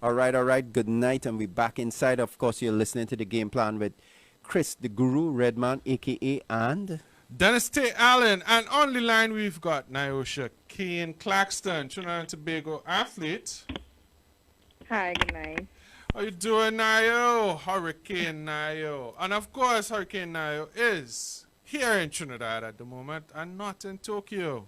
All right, all right. Good night, and we're back inside. Of course, you're listening to the game plan with Chris, the Guru Redman, aka and Dennis T. Allen, and on the line we've got Nyoshia Cain Claxton, Trinidad and Tobago athlete. Hi, good night. How you doing, Nyo? Hurricane Nyo. And of course, Hurricane Nyo is here in Trinidad at the moment and not in Tokyo.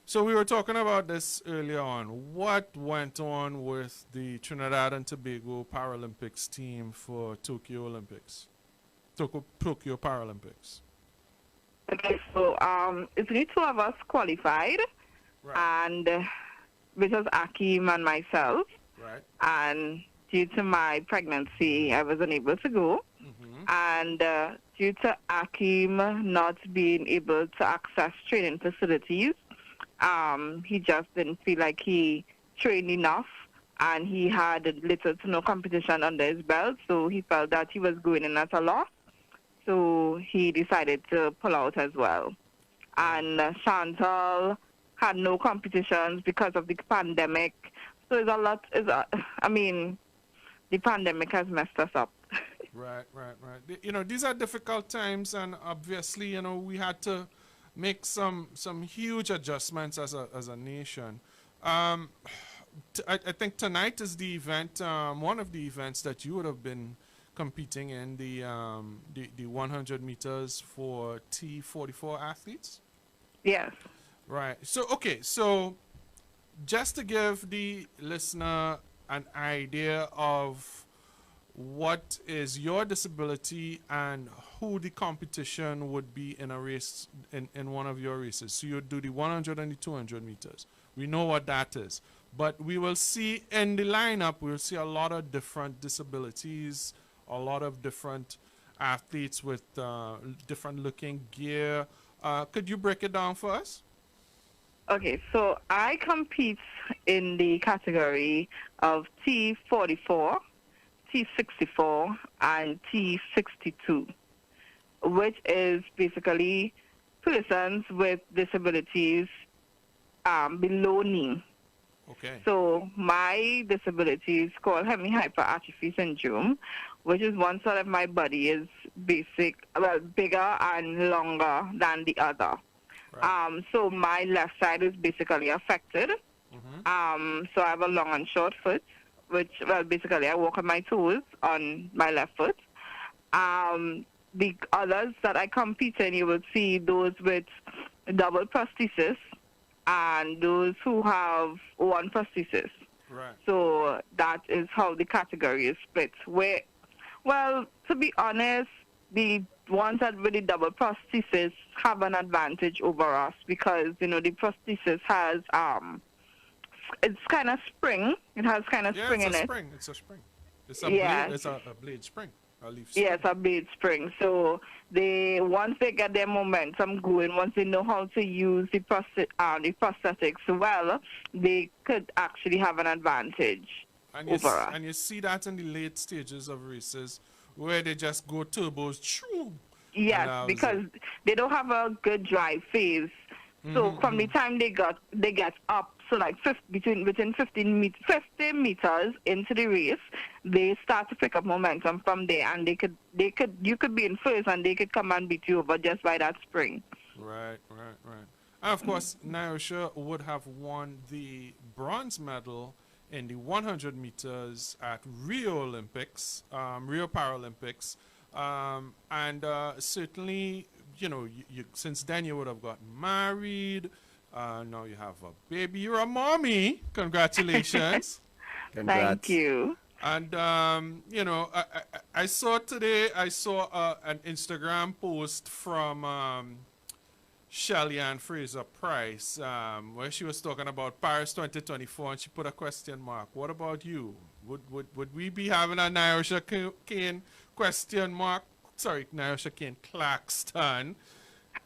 So we were talking about this earlier on. What went on with the Trinidad and Tobago Paralympics team for Tokyo Olympics? Tokyo Paralympics. Okay, so it's only two of us qualified, Right. and which was Akim and myself. Right. And due to my pregnancy, I was unable to go. Mm-hmm. And due to Akim not being able to access training facilities, he just didn't feel like he trained enough, and he had little to no competition under his belt, so he felt that he was going in at a loss. So he decided to pull out as well. And Chantal had no competitions because of the pandemic. So it's a lot. I mean, the pandemic has messed us up. Right. You know, these are difficult times, and obviously, you know, we had to make some huge adjustments as a nation. I think tonight is the event, one of the events that you would have been competing in, the 100 meters for T44 athletes. Yes. Right. So okay. So just to give the listener an idea of what is your disability and who the competition would be in a race, in one of your races. So you do the 100 and the 200 meters. We know what that is. But we will see in the lineup, we'll see a lot of different disabilities, a lot of different athletes with different looking gear. Could you break it down for us? Okay, so I compete in the category of T44, T64, and T62, which is basically persons with disabilities below knee. Okay. So my disability is called hemihyperatrophy syndrome, which is one side of my body is bigger and longer than the other. Right. So my left side is basically affected. Mm-hmm. So I have a long and short foot, which, well, basically I walk on my toes on my left foot. The others that I compete in, you will see those with double prosthesis and those who have one prosthesis. Right. So that is how the category is split. Well, to be honest, the ones that with the double prosthesis have an advantage over us because, you know, the prosthesis has, it's kind of spring. It has kind of spring in it. It's a spring. It's a blade, it's a blade spring. A leaf spring. Yes, a blade spring. So once they get their momentum going, once they know how to use the prosthetics well, they could actually have an advantage over us. And you see that in the late stages of races where they just go turbos. Yes, because they don't have a good drive phase. So from the time they get up, so like within 50 meters into the race, they start to pick up momentum from there, and you could be in first, and they could come and beat you over just by that spring. Right. And of course, Nyoshia would have won the bronze medal in the 100 meters at Rio Paralympics, and certainly, you know, since then you would have gotten married. Now you have a baby. You're a mommy. Congratulations. congrats. Thank you. And you know, I saw today. I saw an Instagram post from Shelly Ann Fraser Price, where she was talking about Paris 2024, and she put a question mark. What about you? Would we be having a Nyoshia Cain question mark? Sorry, Nyoshia Cain Claxton.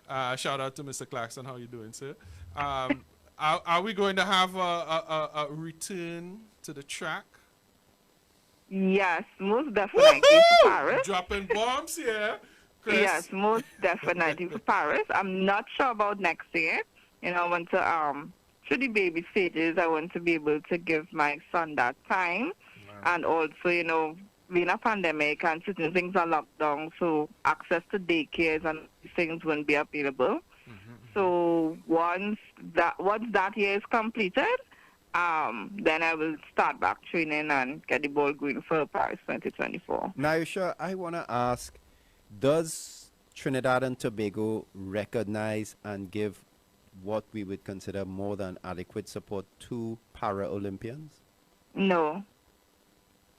Shout out to Mr. Claxton. How you doing, sir? Are we going to have a return to the track? Yes, most definitely for Paris. Dropping bombs here. Chris. Yes, most definitely for Paris. I'm not sure about next year. You know, I want to through the baby stages, I want to be able to give my son that time. And also, you know, being a pandemic and certain things are locked down, so access to daycares and these things won't be available. So once that year is completed, then I will start back training and get the ball going for Paris 2024. Nyoshia, I want to ask, does Trinidad and Tobago recognize and give what we would consider more than adequate support to Paralympians? No.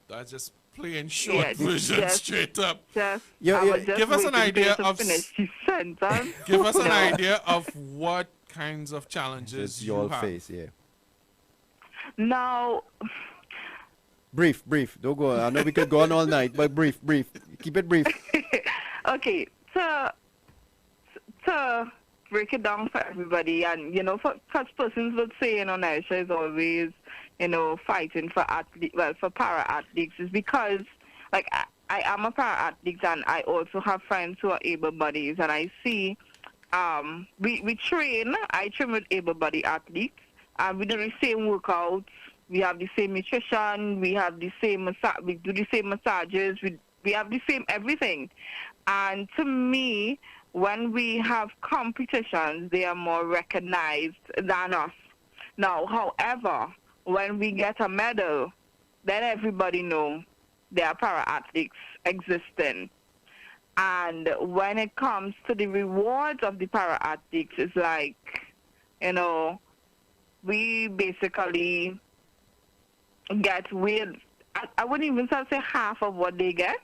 That's just plain short version, straight up. Just, give us an idea of finish his sentence. Give us an idea of what kinds of challenges you have. face, yeah. Now, brief. Don't go on. I know we could go on all night, but brief. Keep it brief. Okay, to break it down for everybody, and you know, for such persons would say, you know, Nyoshia is always, you know, fighting for for para athletes, is because, like, I am a para athlete, and I also have friends who are able bodies, and I see, we train. I train with able body athletes, and we do the same workouts. We have the same nutrition. We have the same we do the same massages. We have the same everything. And to me, when we have competitions, they are more recognized than us. Now, however, when we get a medal, then everybody knows there are para-athletes existing. And when it comes to the rewards of the para-athletes, it's like, you know, we basically get with, I wouldn't even say half of what they get.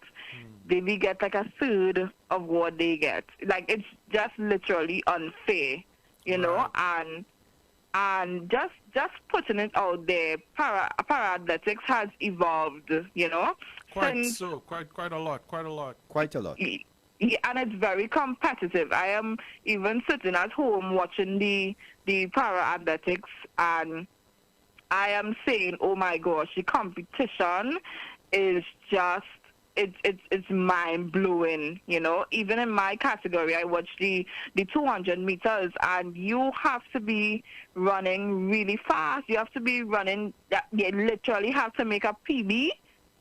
They get like a third of what they get. Like, it's just literally unfair, you know, and just putting it out there, para-athletics has evolved, you know. Quite a lot. Yeah, and it's very competitive. I am even sitting at home watching the para-athletics, and I am saying, oh my gosh, the competition is just, it's mind-blowing, you know. Even in my category, I watch the 200 meters, and you have to be running really fast. You have to be running, you literally have to make a PB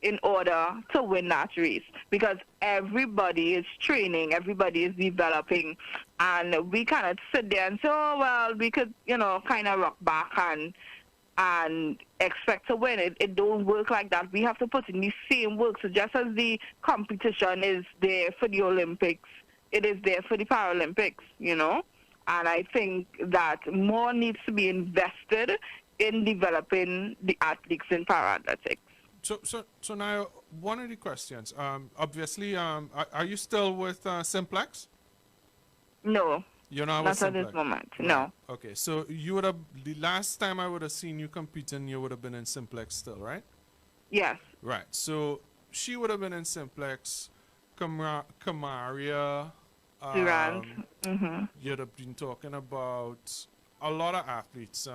in order to win that race, because everybody is training, everybody is developing, and we cannot sit there and say, oh, well, we could, you know, kind of rock back and expect to win. It don't work like that. We have to put in the same work. So just as the competition is there for the Olympics, it is there for the Paralympics, you know. And I think that more needs to be invested in developing the athletes in para-athletics. So now, one of the questions, obviously, are you still with Simplex? No. You're not at this moment, no. Okay, so you would have, the last time I would have seen you competing, you would have been in Simplex still, right? Yes. Right, so she would have been in Simplex, Kamaria, Durant. You'd have been talking about a lot of athletes.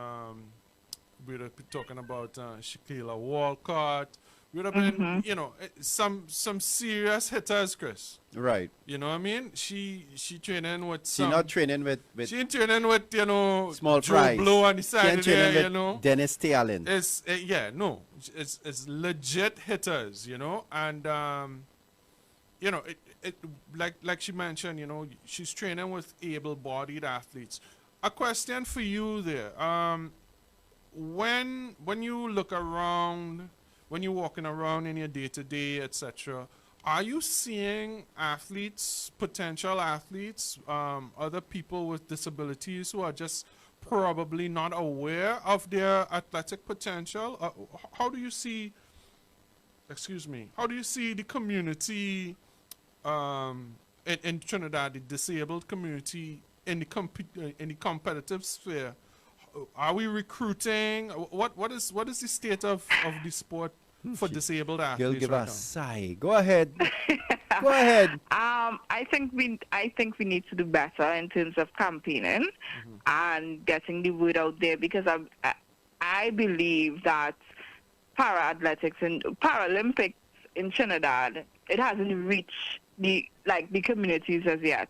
We would have been talking about Shaquilla Walcott. We would have been, you know, some serious hitters, Chris. Right. You know what I mean? She training with She not training with she training with, you know, small Joe prize. Blow on the side there, you know. Dennis Thielen. It's it's legit hitters, you know, and you know, it like she mentioned, you know, she's training with able-bodied athletes. A question for you there. When you look around, when you're walking around in your day-to-day, etc., are you seeing athletes, potential athletes, other people with disabilities who are just probably not aware of their athletic potential? How do you see, how do you see the community in Trinidad, the disabled community in the competitive sphere? Are we recruiting? What is the state of the sport for disabled athletes? Girl, give right us now? sigh. Go ahead. Go ahead. I think we need to do better in terms of campaigning and getting the word out there, because I believe that para-athletics and Paralympics in Trinidad, it hasn't reached the communities as yet.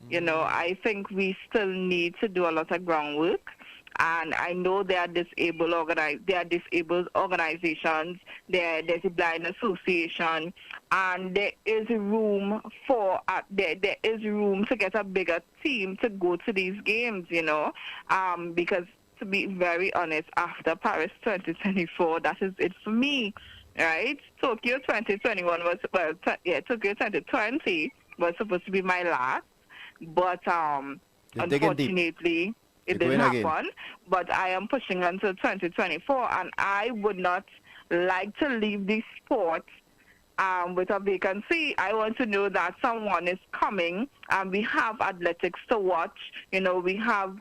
You know, I think we still need to do a lot of groundwork. And I know there are disabled organizations. There's a blind association, and there is room for there is room to get a bigger team to go to these games. Because to be very honest, after Paris 2024, that is it for me, right? Tokyo 2021 was Tokyo 2020 was supposed to be my last, but unfortunately it didn't happen. But I am pushing until 2024, and I would not like to leave this sport with a vacancy. I want to know that someone is coming, and we have athletics to watch. We have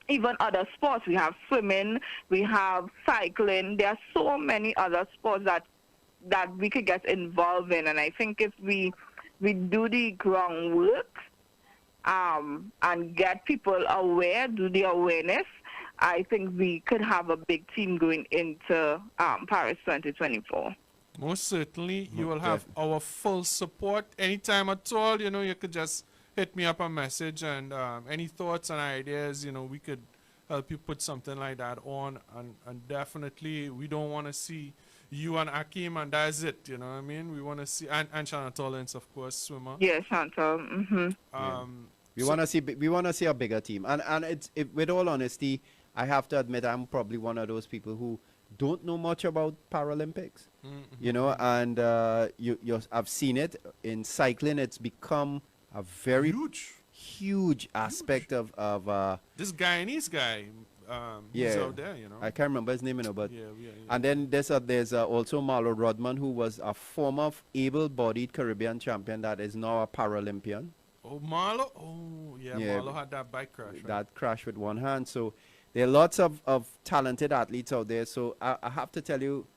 even other sports. We have swimming, we have cycling. There are so many other sports that we could get involved in. And I think if we do the groundwork and get people aware, do the awareness, I think we could have a big team going into Paris 2024. Most certainly, you will have our full support anytime at all. You could just hit me up a message, and any thoughts and ideas, we could help you put something like that on. And definitely, we don't want to see you and Akeem, and that's it. You know what I mean? We want to see, and Shanna Tollins, of course, swimmer. Yeah, Chantal. Mm-hmm. We want to see a bigger team, and with all honesty, I have to admit I'm probably one of those people who don't know much about Paralympics. Mm-hmm. And I've seen it in cycling. It's become a very huge aspect of this Guyanese guy. He's out there, I can't remember his name, but yeah. And then there's also Marlo Rodman, who was a former able-bodied Caribbean champion that is now a Paralympian. Oh, Marlo? Oh, yeah. Marlo had that bike crash. Right? That crash with one hand. So there are lots of talented athletes out there. So I have to tell you,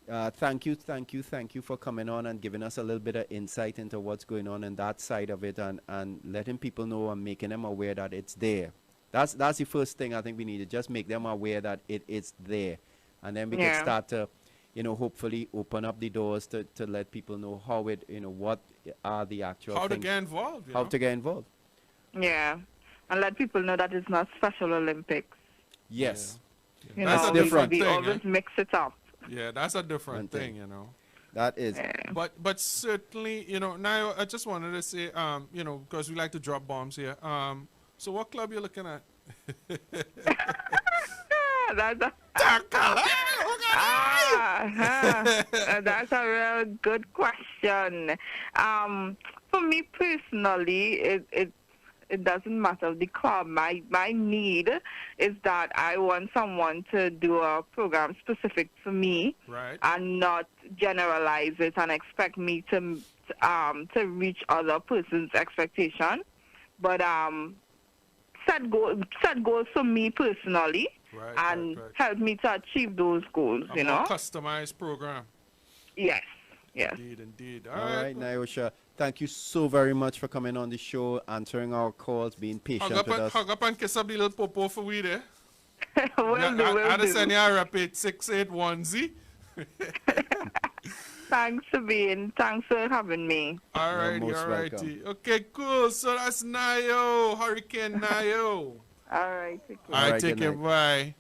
thank you for coming on and giving us a little bit of insight into what's going on in that side of it, and letting people know and making them aware that it's there. That's the first thing I think we need to just make them aware that it is there. And then we can start to, hopefully open up the doors to let people know how it, what are the actual How things. to get involved. How to get involved. Yeah. And let people know that it's not Special Olympics. Yes. Yeah. That's different. We always mix it up. Yeah, that's a different thing, That is. Yeah. But certainly, now I just wanted to say, because we like to drop bombs here. So what club you looking at? That's a real good question. For me personally, it doesn't matter the club. My need is that I want someone to do a program specific to me, right, and not generalize it and expect me to reach other person's expectation. But set goals for me personally, and help me to achieve those goals. A more customized program. Yes. Indeed. All right, Nyoshia. Thank you so very much for coming on the show, answering our calls, being patient with us. Hug up and kiss up the little popo for we there. Will do. I'll send you a rapid 681Z. Thanks for having me. Alrighty. Okay, cool. So that's Nyo, Hurricane Nyo. All right. All right, take care. Bye.